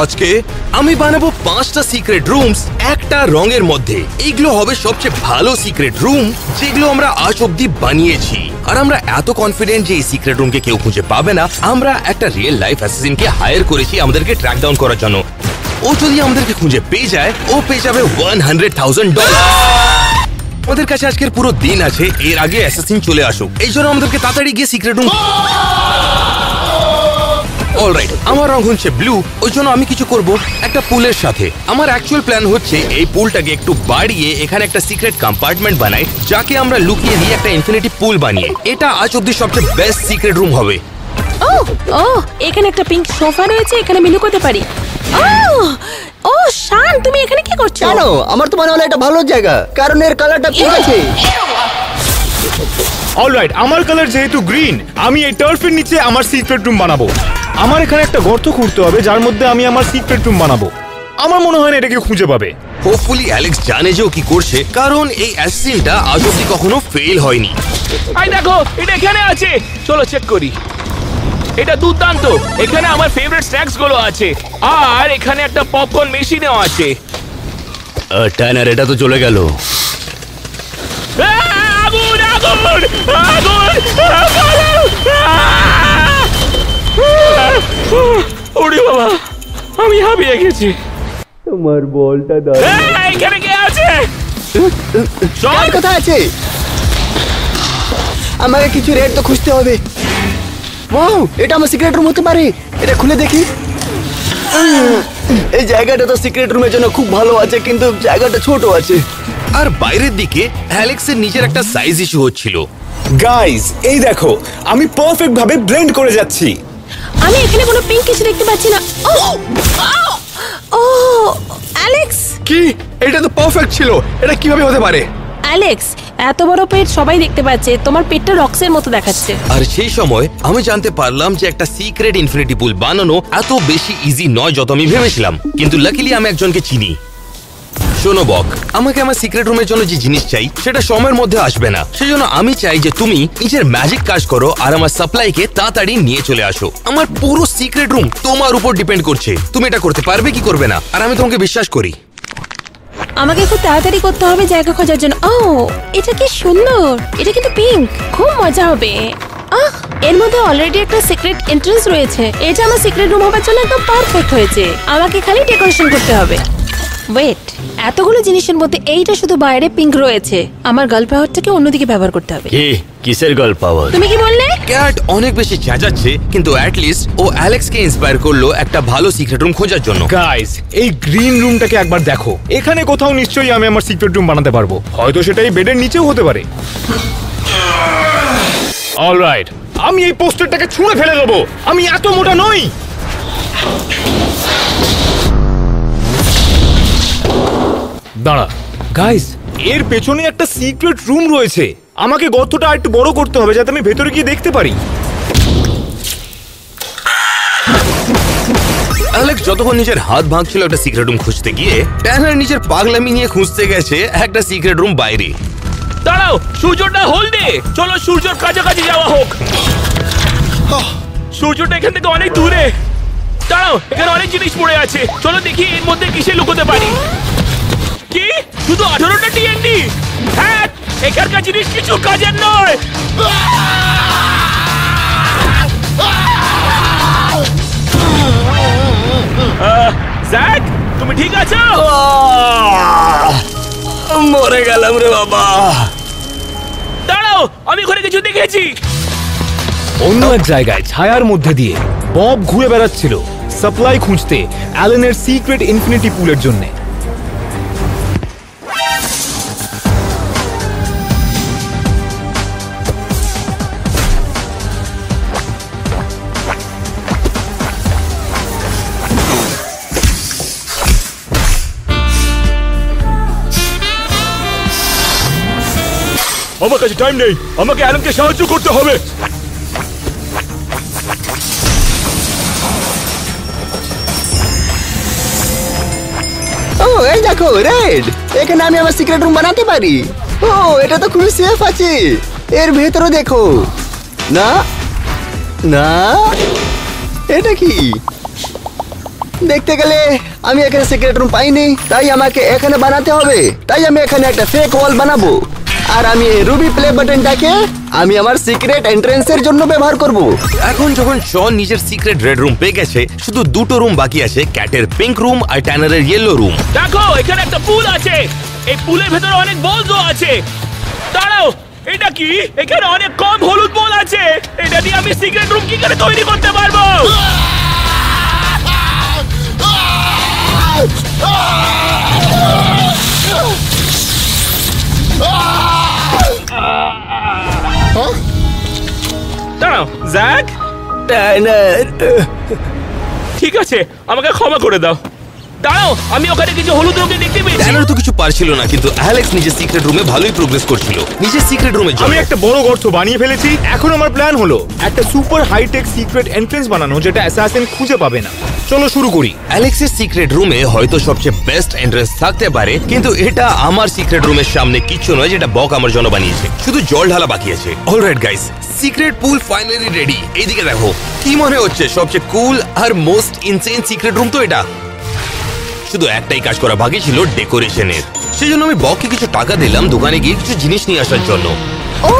আজকে আমি বানাবো 5টা সিক্রেট রুমস একটা রঙের মধ্যে। এইগুলো হবে সবচেয়ে ভালো সিক্রেট রুম যেগুলো আমরা আজ অব্দি বানিয়েছি। আর আমরা এত কনফিডেন্ট যে এই সিক্রেট রুমকে কেউ খুঁজে পাবে না। আমরা একটা রিয়েল লাইফ অ্যাসাসিনকে হায়ার করেছি আমাদেরকে ট্র্যাক ডাউন করার জন্য। ও যদি আমাদেরকে খুঁজে পেয়ে যায়, ও পেয়ে যাবে $100,000। আমাদের কাছে আজকের পুরো দিন আছে, এর আগে অ্যাসাসিন চলে আসুক। এই জন্য আমাদেরকে তাড়াতাড়ি গিয়ে সিক্রেট রুম। অলরাইট, আমার রং হচ্ছে ব্লু, ওই জন্য আমি কিছু করব একটা পুলের সাথে। আমার অ্যাকচুয়াল প্ল্যান হচ্ছে এই পুলটাকে একটু বাড়িয়ে এখানে একটা সিক্রেট কম্পার্টমেন্ট বানাই, যাকে আমরা লুকিয়ে দিয়ে একটা ইনফিনিটি পুল বানিয়ে এটা আজ অব্দি সবচেয়ে বেস্ট সিক্রেট রুম হবে। ও এখানে একটা পিঙ্ক সোফা রয়েছে, এখানে আমি লুকোতে পারি। ও শান, তুমি এখানে কি করছো? জানো, আমার তো মনে হলো এটা ভালো জায়গা, কারণ এর কালারটা পিঙ্ক আছে। অলরাইট, আমার কালার যেহেতু গ্রিন, আমি এই টার্ফের নিচে আমার সিক্রেট রুম বানাবো। আমার এখানে একটা গর্ত খুঁড়তে হবে যার মধ্যে আমি আমার সিক্রেট রুম বানাবো। আমার মনে হয় না এটাকে খুঁজে পাবে। হোপফুলি অ্যালেক্স জানে যে ও কি করছে, কারণ এই অ্যাসাসিনটা আজ অব্দি কখনো ফেল হয়নি। আই দেখো, এটা এখানে আছে, চলো চেক করি। এটা দুর্দান্ত, এখানে আমার ফেভারিট স্ন্যাক্স গুলো আছে, আর এখানে একটা পপকর্ন মেশিনও আছে। টাইনার, এটা তো চলে গেল। আগুন আগুন আগুন! ওরে বাবা, আমি হাবিয়ে গেছি। তোমার বলটা দাও। এখানে কে আছে? কার কথা আছে? আমাকে কিছু রেড তো খুঁজতে হবে। ওয়াও, এটা আমার সিক্রেট রুম হতে পারে। এটা খুলে দেখি। এই জায়গাটা তো সিক্রেট রুমের জন্য খুব ভালো আছে, কিন্তু জায়গাটা ছোট আছে। আর বাইরের দিকে অ্যালেক্সের নিজের একটা সাইজ ইস্যু হচ্ছিল। গাইস, এই দেখো, আমি পারফেক্ট ভাবে ব্লেন্ড করে যাচ্ছি। আমি এখানে কোনো পিঙ্ক কিছু দেখতে পাচ্ছি না। ও অ্যালেক্স, কি? এটা তো পারফেক্ট ছিল, এটা কিভাবে হতে পারে? অ্যালেক্স, এত বড় পেট সবাই দেখতে পাচ্ছে, তোমার পেটটা রক্সের মতো দেখাচ্ছে। আর সেই সময় আমি জানতে পারলাম যে একটা সিক্রেট ইনফিনিটি পুল বানানো এত বেশি ইজি নয় যত আমি ভেবেছিলাম। কিন্তু লাকিলি আমি একজনকে চিনি। শোনো বক, আমাকে আমার সিক্রেট রুমের জন্য যে জিনিস চাই সেটা সময়ের মধ্যে আসবে না। সেজন্য আমি চাই যে তুমি নিজের ম্যাজিক কাজ করো আর আমার সাপ্লাইকে তাড়াতাড়ি নিয়ে চলে আসো। আমার পুরো সিক্রেট রুম তোমার উপর ডিপেন্ড করছে, তুমি এটা করতে পারবে কি করবে না। আর আমি তোমাকে বিশ্বাস করি। আমাকে খুব তাড়াতাড়ি করতে হবে জায়গা খোঁজার জন্য। ও এটা কি সুন্দর, এটা কিন্তু পিঙ্ক, খুব মজা হবে। এর মধ্যে অলরেডি একটা সিক্রেট এন্ট্রান্স রয়েছে। এটা আমার সিক্রেট রুম হবার জন্য একদম পারফেক্ট হয়েছে। আমাকে খালি ডেকোরেশন করতে হবে। ওয়েট, এতগুলো জিনিসের মধ্যে এইটা শুধু বাইরে পিঙ্ক রয়েছে। আমার গার্ল পাওয়ারটাকে অন্যদিকে ব্যবহার করতে হবে। কিসের গার্ল পাওয়ার? তুমি কি বললে? ক্যাট অনেক বেশি চেঁচাচ্ছে, কিন্তু অ্যাটলিস্ট ও অ্যালেক্সকে ইন্সপায়ার করলো একটা ভালো সিক্রেট রুম খোঁজার জন্য। গাইস, এই গ্রিন রুমটাকে একবার দেখো। এখানে কোথাও নিশ্চয়ই আমি আমার সিক্রেট রুম বানাতে পারবো। হয়তো সেটা এই বেডের নিচেও হতে পারে। অলরাইট, আমি এই পোস্টারটাকে ছুঁড়ে ফেলে দেবো। আমি এত মোটা নই। দাঁড়া গাইস, এর পেছনে একটা সিক্রেট রুম রয়েছে। আমাকে গর্তটা একটু বড় করতে হবে যাতে আমি ভেতরে গিয়ে দেখতে পারি। অ্যালেক্স যতক্ষণ নিজের হাত ভাঙছিল একটা সিক্রেট রুম খুঁজতে গিয়ে, ট্যানার নিজের পাগলামি নিয়ে খুঁজতে গেছে একটা সিক্রেট রুম বাইরে। দাঁড়াও, সূর্যটা হলদে, চলো সূর্যর কাছাকাছি যাওয়া হোক। সূর্যটা এখান থেকে অনেক দূরে। দাঁড়াও, এখানে অনেক জিনিস পড়ে আছে, চলো দেখি এর মধ্যে কিসে লুকোতে পারি। কি শুধু 18টা টিএনডি? হ্যাঁ, এখানকার জিনিস কিছু কাজের নয়। জ্যাক, তুমি ঠিক আছো? মরে গেলাম রে বাবা। দাঁড়াও, আমি ওখানে কিছু দেখেছি। অন্য এক জায়গায় ছায়ার মধ্যে দিয়ে বব ঘুরে বেড়াচ্ছিল সাপ্লাই খুঁজতে অ্যালেনের সিক্রেট ইনফিনিটি পুলের জন্য। আমার কাছে টাইম নেই, আমাকে অ্যালেনকে সাহায্য করতে হবে। ও এই দেখো রেড, এখানে আমি আমার সিক্রেট রুম বানাতে পারি। ও এটা তো খুবই সেফ আছে। এর ভেতরে দেখো। না না, এটা কি? দেখতে গেলে আমি এখানে সিক্রেট রুম পাইনি, তাই আমাকে এখানে বানাতে হবে। তাই আমি এখানে একটা ফেক ওয়াল বানাবো, আর আমি এই রুবি প্লে বাটনটাকে আমি আমার সিক্রেট এন্ট্রেন্সের জন্য ব্যবহার করব। এখন যখন শন নিজের সিক্রেট রেড রুম পেয়ে গেছে, শুধু দুটো রুম বাকি আছে, ক্যাটের পিঙ্ক রুম আর ট্যানারের ইয়েলো রুম। দেখো এখানে একটা পুল আছে, এই পুলের ভেতরে অনেক বলও আছে। দাঁড়াও, এটা কি? এখানে অনেক কম হলুদ বল আছে। এটা দিয়ে আমি সিক্রেট রুম কি করে তৈরি করতে পারবো? দাঁড়াও জ্যাক, ট্যানার, ঠিক আছে আমাকে ক্ষমা করে দাও। দাঁড়াও, আমি ওখানে কিছু হলুদ রঙের দেখতে পেয়েছি। ট্যানার তো কিছু পারছিল না, কিন্তু অ্যালেক্স নিজের সিক্রেট রুমে ভালোই প্রোগ্রেস করছিল। নিজের সিক্রেট রুমের জন্য আমি একটা বড় গর্ত বানিয়ে ফেলেছি। এখন আমার প্ল্যান হলো একটা সুপার হাইটেক সিক্রেট এন্ট্রেন্স বানানো, যেটা অ্যাসাসিন খুঁজে পাবে না। চলো শুরু করি। অ্যালেক্সের সিক্রেট রুমে হয়তো সবচেয়ে বেস্ট এন্ট্রেন্স থাকতে পারে, কিন্তু এটা আমার সিক্রেট রুমের সামনে কিচ্ছু নয়, যেটা বক আমার জন্য বানিয়েছে। শুধু জল ঢালা বাকি আছে। অলরাইট গাইস, সিক্রেট পুল ফাইনালি রেডি। এইদিকে দেখো, কি মনে হচ্ছে সবচেয়ে কুল আর মোস্ট ইনসেন সিক্রেট রুম তো এটা। শুধু একটাই কাজ করা বাকি ছিল, ডেকোরেশনের। সেই জন্য আমি বককে কিছু টাকা দিলাম দোকানে গিয়ে কিছু জিনিস নিয়ে আসার জন্য। ও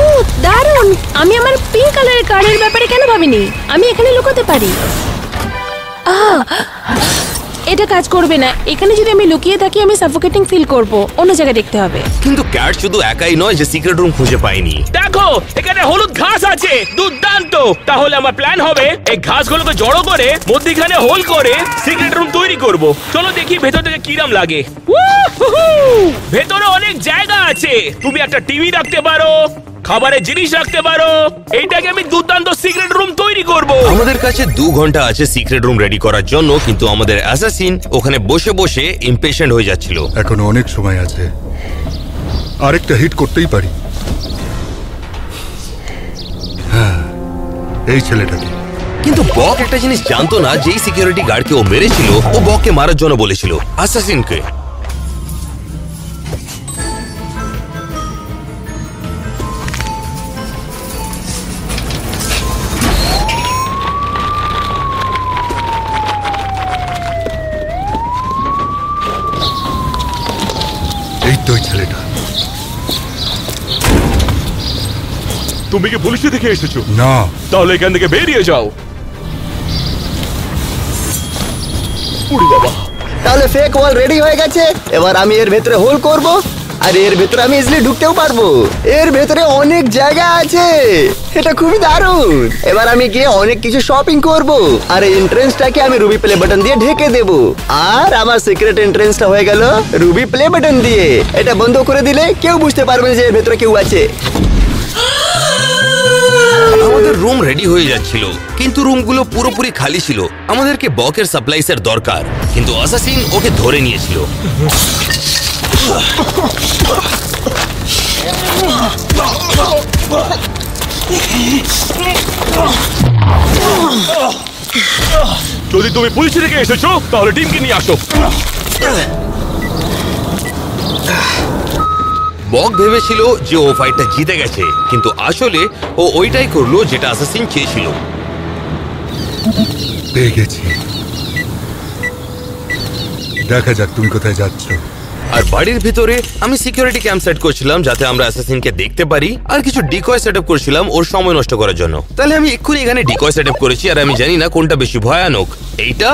দারুণ! আমি আমার পিঙ্ক কালারের কার্ডের ব্যাপারে কেন ভাবিনি? আমি এখানে লুকাতে পারি। এটা কাজ করবে না। এখানে যদি আমি লুকিয়ে থাকি আমি সাফোকেটিং ফিল করব। অন্য জায়গায় দেখতে হবে। কিন্তু ক্যাট শুধু একাই নয় যে সিক্রেট রুম খুঁজে পায়নি। দেখো এখানে হলুদ ঘাস আছে, দুর্দান্ত। তাহলে আমার প্ল্যান হবে এই ঘাসগুলোকে জড়ো করে মধ্যখানে হোল করে সিক্রেট রুম তৈরি করব। চলো দেখি ভেতর থেকে কিরম লাগে। ভেতরে অনেক জায়গা আছে। তুমি একটা টিভি রাখতে পারো, খাবারের জিনিস রাখতে পারো। এইটাকে আমি দুর্দান্ত সিক্রেট রুম তৈরি করব। আমাদের কাছে 2 ঘন্টা আছে সিক্রেট রুম রেডি করার জন্য, কিন্তু আমাদের অ্যাসাসিন ওখানে বসে বসে ইমপেশেন্ট হয়ে যাচ্ছিল। এখনো অনেক সময় আছে, আরেকটা হিট করতেই পারি। হ্যাঁ, এই ছেলেটাকে। কিন্তু বক একটা জিনিস জানতো না, যেই সিকিউরিটি গার্ডকে ও মেরেছিল ও বককে মারার জন্য বলেছিল, অ্যাসাসিনকে। এই তো ছেলেটা। তুমি কি পুলিশে দেখে এসেছো? না, তাহলে এখান থেকে বেরিয়ে যাও। উড়ি বাবা। তাহলে ফেক ওয়াল রেডি হয়ে গেছে। এবার আমি এর ভেতরে হোল করব, আর এর ভেতরে আমি ইজিলি ঢুকতেও পারবো। এর ভেতরে অনেক জায়গা আছে, এটা খুবই দারুণ। এবার আমি গিয়ে অনেক কিছু শপিং করব, আর এই এন্ট্রেন্সটাকে আমি রুবি প্লে বাটন দিয়ে ঢেকে দেব। আর আমার সিক্রেট এন্ট্রেন্সটা হয়ে গেল রুবি প্লে বাটন দিয়ে। এটা বন্ধ করে দিলে কেউ বুঝতে পারবে না যে এর ভেতরে কেউ আছে। আমাদের রুম রেডি হয়ে যাচ্ছিল, কিন্তু রুমগুলো পুরোপুরি খালি ছিল। আমাদেরকে বকের সাপ্লাইসের দরকার, কিন্তু অ্যাসাসিন ওকে ধরে নিয়েছিল। যদি তুমি পুলিশে থেকে এসেছো তাহলে টিমকে নিয়ে আসো। বক ভেবেছিল যে ও ফাইটটা জিতে গেছে, কিন্তু আসলে ও ওইটাই করলো যেটা অ্যাসাসিন চেয়েছিল। পেয়ে গেছি। দেখা যাক তুমি কোথায় যাচ্ছ। আর বাড়ির ভিতরে আমি সিকিউরিটি ক্যাম্প সেট করছিলাম যাতে আমরা অ্যাসাসিনকে দেখতে পারি, আর কিছু ডিকয় সেটআপ করছিলাম ওর সময় নষ্ট করার জন্য। তাহলে আমি এক্ষুনি এখানে ডিকয় সেটআপ করেছি, আর আমি জানি না কোনটা বেশি ভয়ানক, এইটা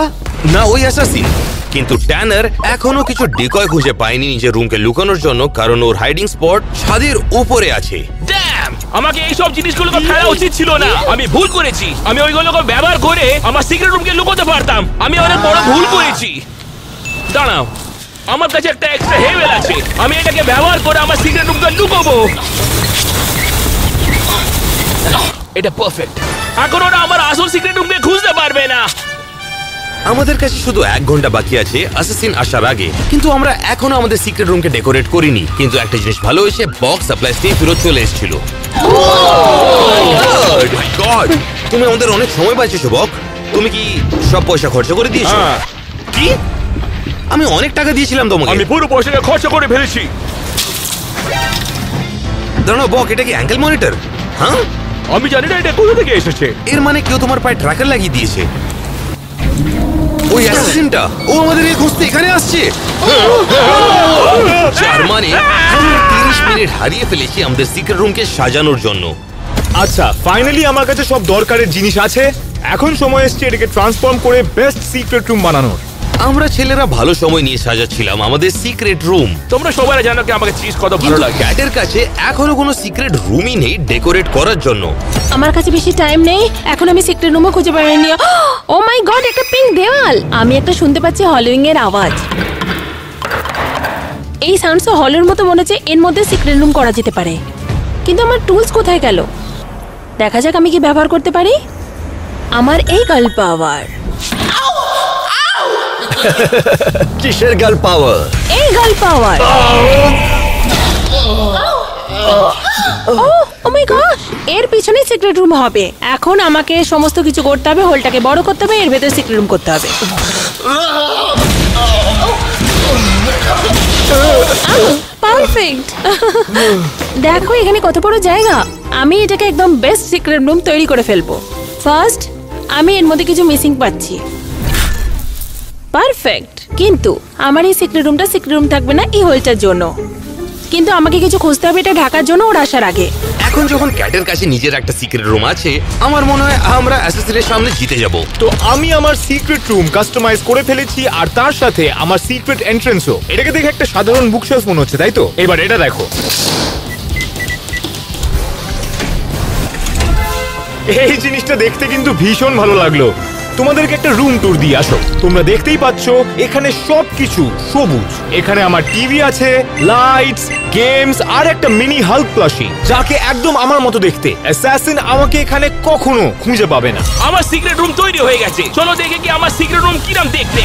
না ওই অ্যাসাসিন। কিন্তু ট্যানার এখনো কিছু ডিকয় খুঁজে পায়নি নিজের রুমকে লুকানোর জন্য, কারণ ওর হাইডিং স্পট ছাদের উপরে আছে। ড্যাম! আমাকে এই সব জিনিসগুলোকে ফেলা উচিত ছিল না। আমি ভুল করেছি। আমি ওইগুলোকে ব্যবহার করে আমার সিক্রেট রুমকে লুকোতে পারতাম। আমি অনেক বড় ভুল করেছি। দাঁড়াও, আমার কাছে একটা এক্সট্রা হেভেল আছে। আমি এটাকে ব্যবহার করে আমার সিক্রেট রুমকে লুকোবো। এটা পারফেক্ট। এখন ওরা আমার আসল সিক্রেট রুমকে খুঁজতে পারবে না। আমাদের কাছে শুধু 1 ঘন্টা বাকি আছে অ্যাসাসিন আসার আগে, কিন্তু আমরা এখনো আমাদের সিক্রেট রুমকে ডেকোরেট করিনি। কিন্তু একটা জিনিস ভালো হয়েছে, বক্স সাপ্লাইস নিয়ে ফেরত চলে এসেছিল। তুমি আমাদের অনেক সময় বাঁচিয়েছো বক। তুমি কি সব পয়সা খরচ করে দিয়েছো? কি? আমি অনেক টাকা দিয়েছিলাম তোমাকে। আমি পুরো পয়সাটা খরচ করে ফেলেছি। দাঁড়াও বক, এটা কি অ্যাঙ্কেল মনিটর? হ্যাঁ, আমি জানি না এটা কোথা থেকে এসেছে। এর মানে কেউ তোমার পায়ে ট্র্যাকার লাগিয়ে দিয়েছে। ওই অ্যাসাসিনটা ও আমাদের এই খুঁজতে এখানে আসছে। যার মানে আমরা 30 মিনিট হারিয়ে ফেলেছি আমাদের সিক্রেট রুমকে সাজানোর জন্য। আচ্ছা, ফাইনালি আমার কাছে সব দরকারের জিনিস আছে। এখন সময় এসছে এটাকে ট্রান্সফর্ম করে বেস্ট সিক্রেট রুম বানানোর। আমরা ছেলেরা ভালো সময় নিয়ে সাজাচ্ছিলাম আমাদের সিক্রেট রুম। তোমরা সবাই জানো কি আমাকে চিজ কত ভালো লাগে। ক্যাটের কাছে এখনো কোনো সিক্রেট রুমই নেই ডেকোরেট করার জন্য। আমার কাছে বেশি টাইম নেই, এখন আমি সিক্রেট রুমও খুঁজে পাইনি। ও মাই গড, একটা পিঙ্ক দেওয়াল। আমি একটা শুনতে পাচ্ছি হলিউইং এর আওয়াজ। এই সাউন্ডস হলের মতো মনে হচ্ছে, এর মধ্যে সিক্রেট রুম করা যেতে পারে। কিন্তু আমার টুলস কোথায় গেল? দেখা যাক আমি কি ব্যবহার করতে পারি। আমার এই গার্ল পাওয়ার। কিসের গার্ল পাওয়ার? এই গার্ল পাওয়ার। ও মাই গড, এর পিছনে সিক্রেট রুম হবে। এখন আমাকে সমস্ত কিছু করতে হবে, হোলটাকে বড় করতে হবে, এর ভেতরে সিক্রেট রুম করতে হবে। পারফেক্ট। দেখো এখানে কত বড় জায়গা। আমি এটাকে একদম বেস্ট সিক্রেট রুম তৈরি করে ফেলবো। ফার্স্ট আমি এর মধ্যে কিছু মিসিং পাচ্ছি। পারফেক্ট, কিন্তু আমার এই সিক্রেট রুমটা সিক্রেট রুম থাকবে না এই হোলটার জন্য। কিন্তু আমাকে কিছু খুঁজতে হবে এটা ঢাকার জন্য ওর আসার আগে। এখন যখন ক্যাটের কাছে নিজের একটা সিক্রেট রুম আছে, আমার মনে হয় আমরা অ্যাসাসিনের সামনে জিতে যাব। তো আমি আমার সিক্রেট রুম কাস্টমাইজ করে ফেলেছি, আর তার সাথে আমার সিক্রেট এন্ট্রান্সও। এটাকে দেখে একটা সাধারণ বুকশেলফ মনে হচ্ছে, তাই তো? এবার এটা দেখো। এই জিনিসটা দেখতে কিন্তু ভীষণ ভালো লাগলো। তোমাদেরকে একটা রুম ট্যুর দিয়ে আসো। তোমরা দেখতেই পাচ্ছ এখানে সবকিছু সবুজ। এখানে আমার টিভি আছে, লাইটস, গেমস আর একটা মিনি হাল্ক প্লাশি, যাকে একদম আমার মতো দেখতে। অ্যাসাসিন আমাকে এখানে কখনো খুঁজে পাবে না। আমার সিক্রেট রুম তৈরি হয়ে গেছে। চলো দেখে কি আমার সিক্রেট রুম কিরম দেখতে।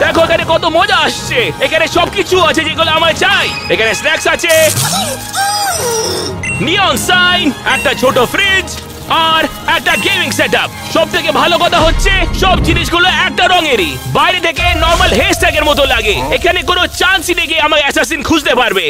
দেখো এখানে কত মজা আসছে। এখানে সবকিছু আছে যেগুলো আমার চাই। এখানে স্ন্যাক্স আছে, নিয়ন সাইন, একটা ছোট ফ্রিজ আর একটা গেমিং সেটআপ। সবথেকে ভালো কথা হচ্ছে সব জিনিসগুলো একটা রঙেরই। বাইরে থেকে নরমাল হেয়ারস্টাইলের মতো লাগে। এখানে কোনো চান্সই নেই আমার অ্যাসাসিন খুঁজতে পারবে।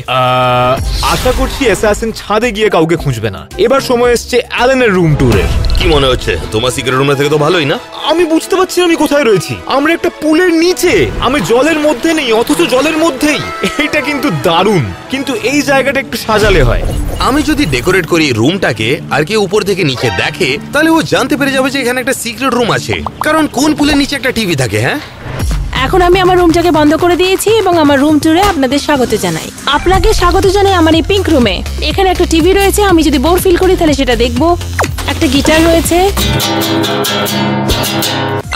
আশা করছি অ্যাসাসিন ছাদে গিয়ে কাউকে খুঁজবে না। এবার সময় এসছে অ্যালেনের রুম ট্যুরের। কি মনে হচ্ছে? তোমার সিক্রেট রুমটা থেকে তো ভালোই না? আমি বুঝতে পারছি আমি কোথায় রয়েছি। আমরা একটা পুলের নিচে, আমি জলের মধ্যে নেই, অথচ জলের মধ্যেই। এটা কিন্তু দারুণ, কিন্তু এই জায়গাটা একটু সাজালে হয়। আমি যদি ডেকোরেট করি রুমটাকে আর কেউ উপর থেকে নিচে দেখে, তাহলে ও জানতে পেরে যাবে যে এখানে একটা সিক্রেট রুম আছে। কারণ কোন পুলের নিচে একটা টিভি থাকে? হ্যাঁ, এখন আমি আমার রুমটাকে বন্ধ করে দিয়েছি এবং আমার রুম ট্যুরে আপনাদের স্বাগত জানাই। আপনাকে স্বাগত জানাই আমার এই পিঙ্ক রুমে। এখানে একটা টিভি রয়েছে, আমি যদি বোর ফিল করি তাহলে সেটা দেখবো। একটা গিটার রয়েছে,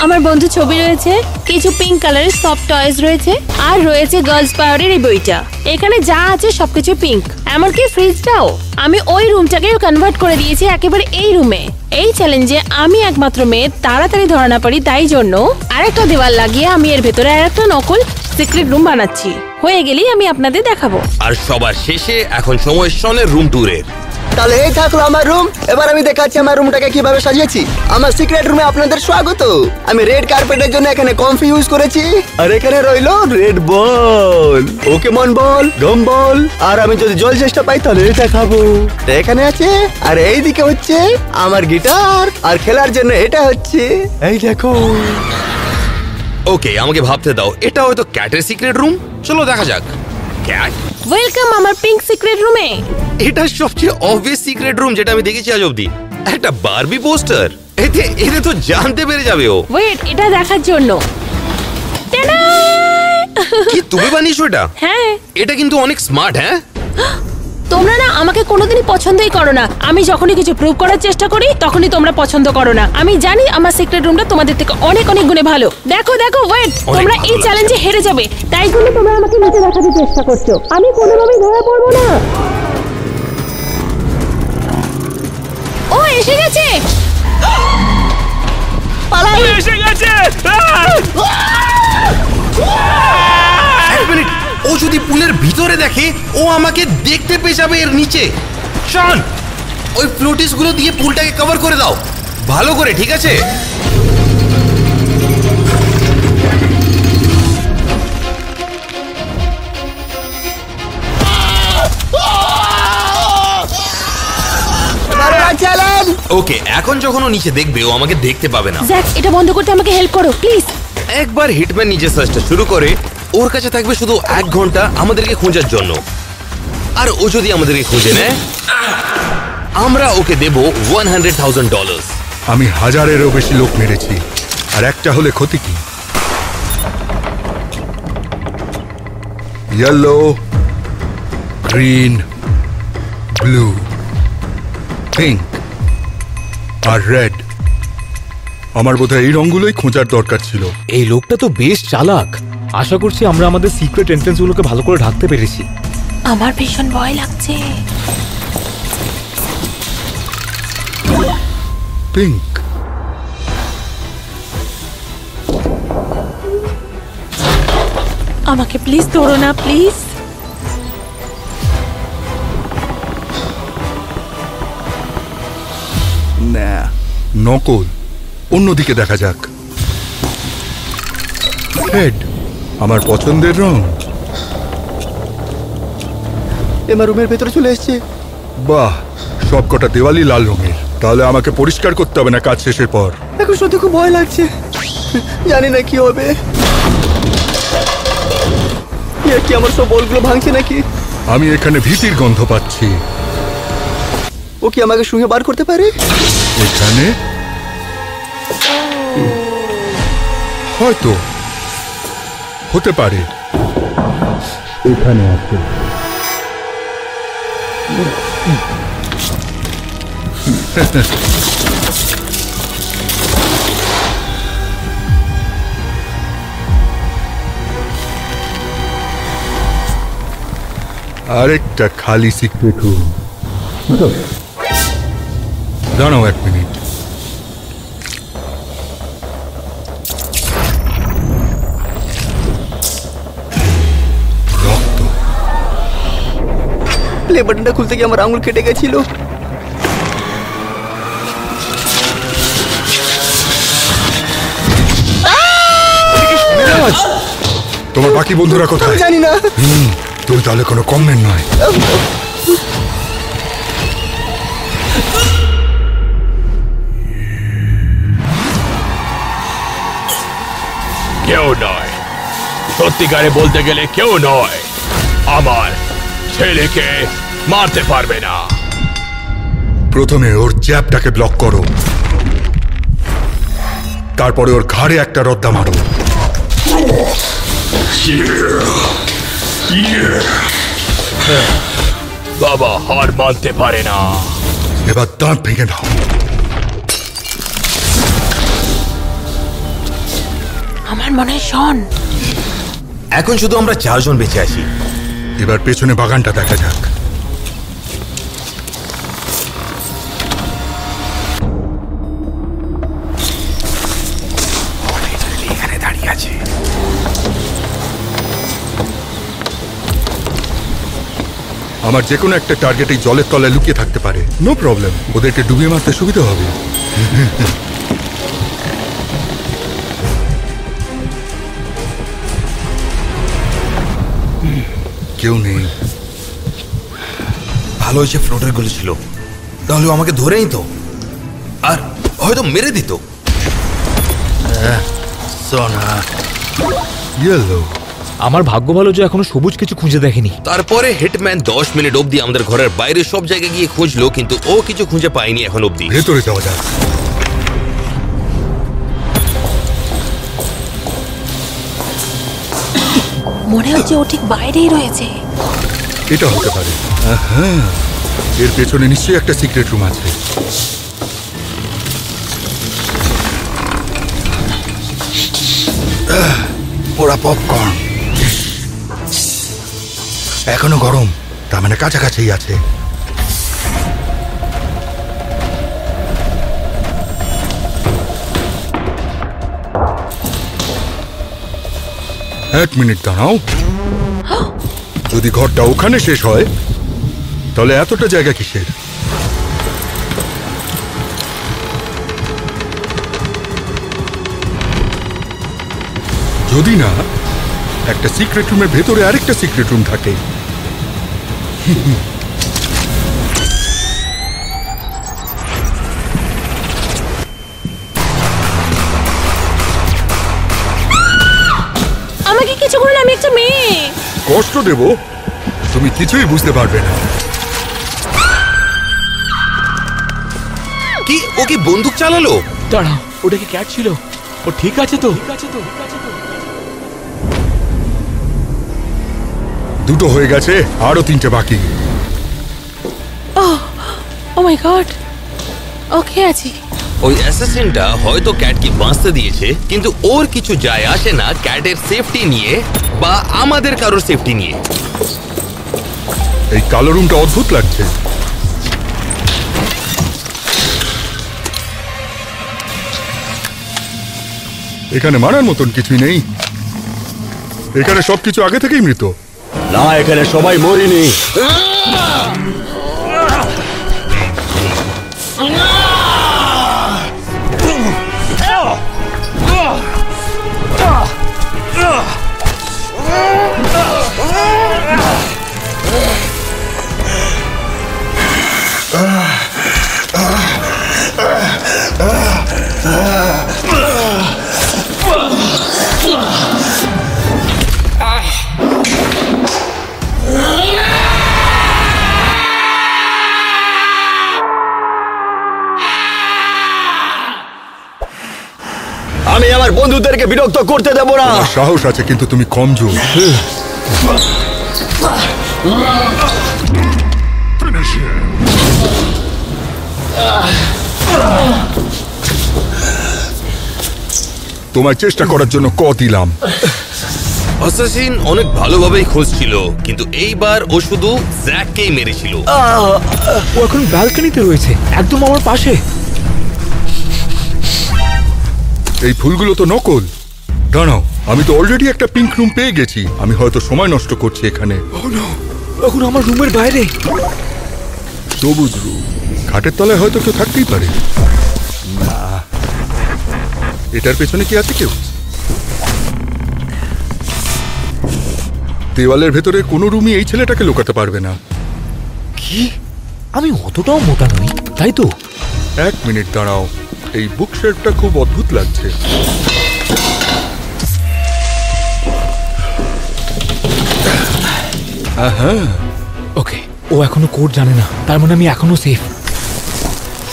আমার বন্ধু ছবি রয়েছে, কিছু পিঙ্ক কালারের সফট টয়েস রয়েছে, আর রয়েছে গার্লস পাওয়ারের এই বইটা। এখানে যা আছে সবকিছু পিঙ্ক, এমনকি ফ্রিজটাও। আমি ওই রুমটাকে কনভার্ট করে দিয়েছি একেবারে এই রুমে। এই চ্যালেঞ্জে আমি একমাত্র মেয়ে, তাড়াতাড়ি ধরা না পারি, তাই জন্য আরেকটা দেওয়াল লাগিয়ে আমি এর ভেতরে আরেকটা নকল সিক্রেট রুম বানাচ্ছি। হয়ে গেলেই আমি আপনাদের দেখাবো। আর সবার শেষে এখন সময় শনের রুম ট্যুরের। তাহলে এই থাকলো আমার রুম। এবার আমি দেখাচ্ছি আমার রুমটাকে কিভাবে সাজিয়েছি। আমার সিক্রেট রুমে আপনাদের স্বাগত। আমি রেড কার্পেটের জন্য এখানে কমফি ইউজ করেছি, আর এখানে রইলো রেড বল, পোকেমন বল, গম বল, আর আমি যদি জল চেষ্টা পাই তাহলে এটা খাবো। এখানে আছে, আর এই দিকে হচ্ছে আমার গিটার, আর খেলার জন্য এটা হচ্ছে এই দেখো। ওকে, আমাকে ভাবতে দাও। এটা হয়তো ক্যাটের সিক্রেট রুম। চলো দেখা যাক। ক্যাট, ওয়েলকাম আমার পিঙ্ক সিক্রেট রুমে। এটা সবচেয়ে অবভিয়াস সিক্রেট রুম যেটা আমি দেখেছি আজ অব্দি। একটা বারবি পোস্টার, এতে তো জানতে পেরে যাবে ও। ওয়েট, এটা দেখার জন্য। টাডা! কি তুমি বানিয়েছো এটা? হ্যাঁ, এটা কিন্তু অনেক স্মার্ট। হ্যাঁ, তোমরা না আমাকে কোনোদিনই পছন্দই করো না। আমি যখনই কিছু প্রুভ করার চেষ্টা করি তখনই তোমরা পছন্দ করো না। আমি জানি আমার সিক্রেট রুমটা তোমাদের থেকে অনেক অনেক গুণে ভালো। দেখো দেখো, ওয়েট, তোমরা এই চ্যালেঞ্জে হেরে যাবে, তাই জন্য তোমরা আমাকে নিচে দেখাতে চেষ্টা করছো। আমি কোনোভাবেই ধরা পড়বো না। ও এসে গেছে, ও এসে গেছে। এক মিনিট, ও যদি পুলের ভিতরে দেখে ও আমাকে দেখতে পেয়ে যাবে এর নিচে। শন, ওই ফ্লোটিস গুলো দিয়ে পুলটাকে কভার করে দাও ভালো করে, ঠিক আছে? চ্যালেঞ্জ ওকে, এখন যখন ও নিচে দেখবে ও আমাকে দেখতে পাবে না। জ্যাক, এটা বন্ধ করতে আমাকে হেল্প করো প্লিজ। একবার হিটম্যান নিজের সার্চটা শুরু করে, ওর কাছে থাকবে শুধু 1 ঘন্টা আমাদেরকে খোঁজার জন্য। আর ও যদি আমাদেরকে খুঁজে নেয়, আমরা ওকে দেব $100,000। আমি 1000-এরও বেশি লোক মেরেছি, আর একটা হলে ক্ষতি কি? ইয়েলো, গ্রিন, ব্লু, পিঙ্ক আর রেড। আমার বোধহয় এই রঙগুলোই খোঁজার দরকার ছিল। এই লোকটা তো বেশ চালাক। আশা করছি আমরা আমাদের সিক্রেট এন্ট্রান্স গুলোকে ভালো করে ঢাকতে পেরেছি। আমার ভীষণ ভয় লাগছে। পিঙ্ক, আমাকে প্লিজ ধরো না প্লিজ। না, নকল। অন্যদিকে দেখা যাক। রেড, আমার পছন্দের রং। এমা রুমের ভেতরে চলে এসছে। বাহ, সবকটা দেওয়ালি লাল রঙের। তাহলে আমাকে পরিষ্কার করতে হবে না কাজ শেষের পর? এখন সত্যি খুব ভয় লাগছে, জানি না কি হবে। কি আমার সব বলগুলো ভাঙছে নাকি? আমি এখানে ভীতির গন্ধ পাচ্ছি। ও কি আমাকে সঙ্গে বার করতে পারে? এখানে হয়তো হতে পারে। এখানে আছে। আরেকটা খালি সিক্রেট রুম। দাঁড়াও 1 মিনিট। রক্ত। প্লে বাটনটা খুলতে গিয়ে আমার আঙুল কেটে গেছিল। তোমার বাকি বন্ধুরা কোথায়? জানি না। তুমি তাহলে কোনো কমেন্ট নয়। কেউ নয়, সত্যিকারে বলতে গেলে কেউ নয়। আমার ছেলেকে মারতে পারবে না। প্রথমে ওর চ্যাপটাকে ব্লক করো, তারপরে ওর ঘাড়ে একটা রদ্দা মারো। বাবা হার মানতে পারে না। এবার দাঁত ভেঙে দাও। আমার মনে হয় শন। এখন শুধু আমরা 4 জন বেঁচে আছি। এবার পেছনে বাগানটা দেখা যাক। এখানে দাঁড়িয়ে আছে। আমার যে কোনো একটা টার্গেট এই জলের তলায় লুকিয়ে থাকতে পারে। নো প্রবলেম, ওদেরকে ডুবিয়ে মারতে সুবিধা হবে। কেউ নেই। ভালো হয়েছে ফ্লোটার গুলো ছিল, তাহলে ও আমাকে ধরে নিত আর হয়তো মেরে দিত। সোনা। ইয়েলো। আমার ভাগ্য ভালো যে এখনো সবুজ কিছু খুঁজে দেখেনি। তারপরে হিটম্যান 10 মিনিট অবধি আমাদের ঘরের বাইরে সব জায়গায় গিয়ে খুঁজলো, কিন্তু ও কিছু খুঁজে পায়নি এখন অবধি। ভেতরে যাওয়া যাক। মনে হচ্ছে ও ঠিক বাইরেই রয়েছে। এটা হতে পারে। হ্যাঁ, এর পেছনে নিশ্চয়ই একটা সিক্রেট রুম আছে। ওরা পপকর্ন এখনো গরম, তার মানে কাছাকাছি আছে। এক মিনিট দাঁড়াও। যদি ঘরটা ওখানে শেষ হয় তাহলে এতটা জায়গা কিসের? যদি না একটা সিক্রেট রুমের ভেতরে আরেকটা সিক্রেট রুম থাকে। মেয়ে। কষ্ট দেব, তুমি কিছুই বুঝতে পারবে না। কি ও কি বন্দুক চালালো? দাঁড়াও, ওটা কি ক্যাট ছিল? ও ঠিক আছে তো? দুটো হয়ে গেছে, আরো 3টে বাকি। ও মাই গড, ওকে আছি। ওই অ্যাসাসিনটা হয়তো ক্যাটকে বাঁচতে দিয়েছে, কিন্তু ওর কিছু যায় আসে না ক্যাটের সেফটি নিয়ে বা আমাদের কারোর সেফটি নিয়ে। এই কালো রুমটা অদ্ভুত লাগছে। এখানে মারার মতন কিছুই নেই। এখানে সবকিছু আগে থেকেই মৃত। না, এখানে সবাই মরিনি। আমি আমার বন্ধুদেরকে বিরক্ত করতে দেব না। তোমার সাহস আছে, কিন্তু তুমি কমজোর। তোমায় চেষ্টা করার জন্য দিলাম। অ্যাসাসিন অনেক ভালোভাবেই খুঁজছিল, কিন্তু এইবার ও শুধু জ্যাককেই মেরেছিল। ও এখন ব্যালকনিতে রয়েছে, একদম আমার পাশে। এই ফুলগুলো তো নকল। দাঁড়াও, আমি তো অলরেডি একটা পিঙ্ক রুম পেয়ে গেছি। আমি হয়তো সময় নষ্ট করছি এখানে। এখন আমার রুমের বাইরে। সবুজ রুম, খাটের তলায় হয়তো কেউ থাকতেই পারে। না, এটার পেছনে কি আছে কেউ? দেওয়ালের ভেতরে কোনো রুমই এই ছেলেটাকে লুকাতে পারবে না। কি? আমি অতটাও মোটা নই, তাই তো? 1 মিনিট দাঁড়াও, এই বুক শেলফটা খুব অদ্ভুত লাগছে। ওকে, ও এখনো কোড জানে না, তার মানে আমি এখনো সেফ।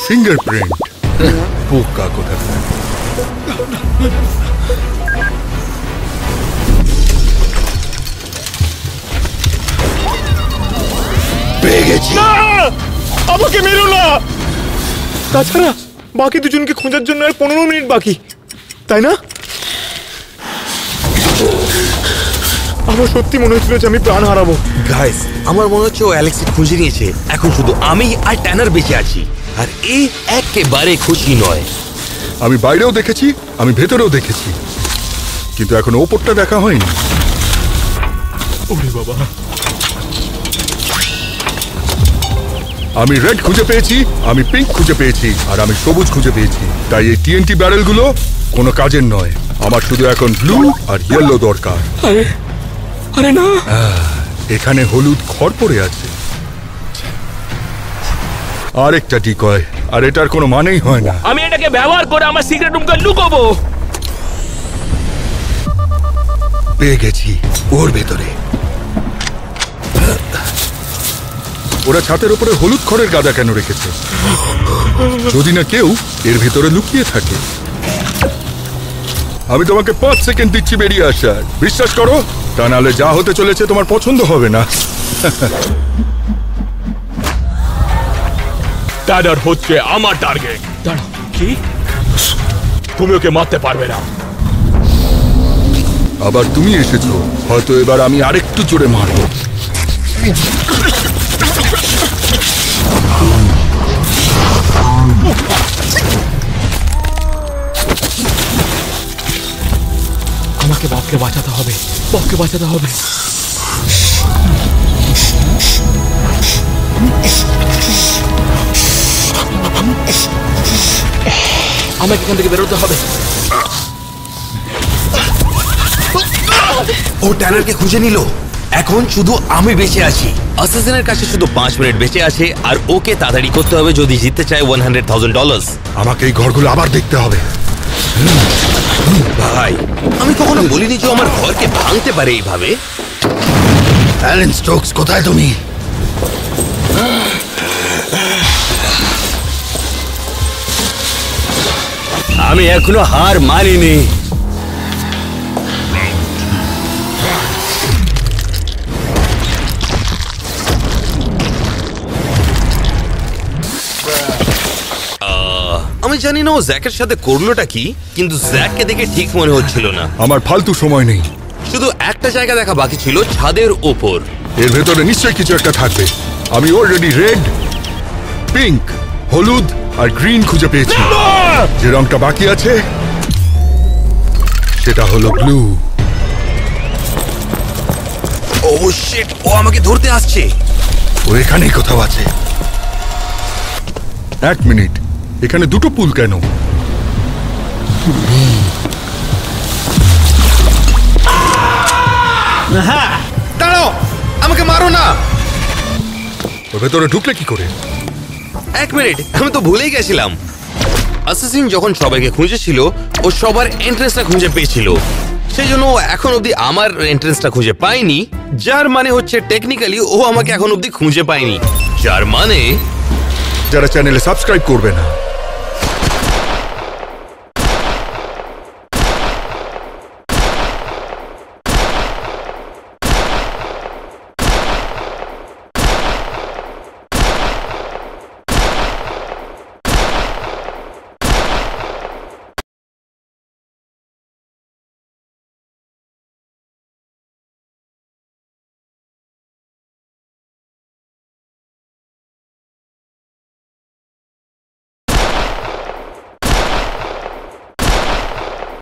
ফিঙ্গারপ্রিন্ট, পোকা কোথাকার। পেয়ে গেছি। আমাকে মেরো না। তাছাড়া বাকি দুজনকে খোঁজার জন্য আর 15 মিনিট বাকি, তাই না? আমার সত্যি মনে হচ্ছিল যে আমি প্রাণ হারাবো। গাইস, আমার মনে হচ্ছে ও অ্যালেক্সকে খুঁজে নিয়েছে। এখন শুধু আমি আর ট্যানার বেঁচে আছি, আর এই একেবারে খুশি নয়। আমি বাইরেও দেখেছি, আমি ভেতরেও দেখেছি, কিন্তু এখন ওপরটা দেখা হয়নি। ওরে বাবা। আমি রেড খুঁজে পেয়েছি, আমি পিঙ্ক খুঁজে পেয়েছি, আর আমি সবুজ খুঁজে পেয়েছি। তাই এই টিএনটি ব্যারেলগুলো কোনো কাজের নয়। আমার শুধু এখন ব্লু আর ইয়েলো দরকার। আরে না, এখানে হলুদ খড় পড়ে আছে। আরেকটা ডিকয়, আর এটার কোনো মানেই হয় না। আমি এটাকে ব্যবহার করে আমার সিক্রেট রুমকে লুকোবো। পেয়ে গেছি, ওর ভেতরে। ওরা ছাতের উপরে হলুদ খড়ের গাদা কেন রেখেছে? যদি না কেউ এর ভেতরে লুকিয়ে থাকে। আমি তোমাকে 5 সেকেন্ড দিচ্ছি বেরিয়ে আসার। বিশ্বাস করো, তা নাহলে যা হতে চলেছে তোমার পছন্দ হবে না। ট্যানার হচ্ছে আমার টার্গেট। দাঁড়াও, কি? তুমি ওকে মারতে পারবে না। আবার তুমি এসেছো, হয়তো এবার আমি আরেকটু জোরে মারব। আমাকে ববকে বাঁচাতে হবে, ববকে বাঁচাতে হবে। আমাকে এখান থেকে বেরোতে হবে। ও ট্যানারকে খুঁজে নিল। এখন শুধু আমি বেঁচে আছি। অ্যাসাসিনের কাছে শুধু 5 মিনিট বেঁচে আছে, আর ওকে তাড়াতাড়ি করতে হবে যদি জিততে চায় $100,000। আমাকে এই ঘরগুলো আবার দেখতে হবে। ভাই, আমি কখনো বলিনি যে ও আমার ঘরকে ভাঙতে পারে এইভাবে। অ্যালেন স্টোকস, কোথায় তুমি? আমি এখনো হার মানিনি। আমি জানি না ও জ্যাকের সাথে করলোটা কি, কিন্তু জ্যাককে দেখে ঠিক মনে হচ্ছিল না। আমার ফালতু সময় নেই। শুধু একটা জায়গা দেখা বাকি ছিল, ছাদের ওপর। এর ভেতরে নিশ্চয়ই কিছু একটা থাকবে। আমি অলরেডি রেড, পিঙ্ক, হলুদ আর গ্রিন খুঁজে পেয়েছি। যে রংটা বাকি আছে সেটা হলো ব্লু। ও শিট, ও আমাকে ধরতে আসছে। ও এখানেই কোথাও আছে। এক মিনিট, এখানে দুটো পুল কেন? দাঁড়াও, আমাকে মারো না। ওর ভেতরে ঢুকলে কি করে? এক মিনিট, আমি তো ভুলেই গেছিলাম। অ্যাসাসিন যখন সবাইকে খুঁজেছিল, ও সবার এন্ট্রেন্সটা খুঁজে পেয়েছিল। সেই জন্য ও এখন অব্দি আমার এন্ট্রেন্সটা খুঁজে পায়নি, যার মানে হচ্ছে টেকনিক্যালি ও আমাকে এখন অব্দি খুঁজে পায়নি, যার মানে যারা চ্যানেলে সাবস্ক্রাইব করবে না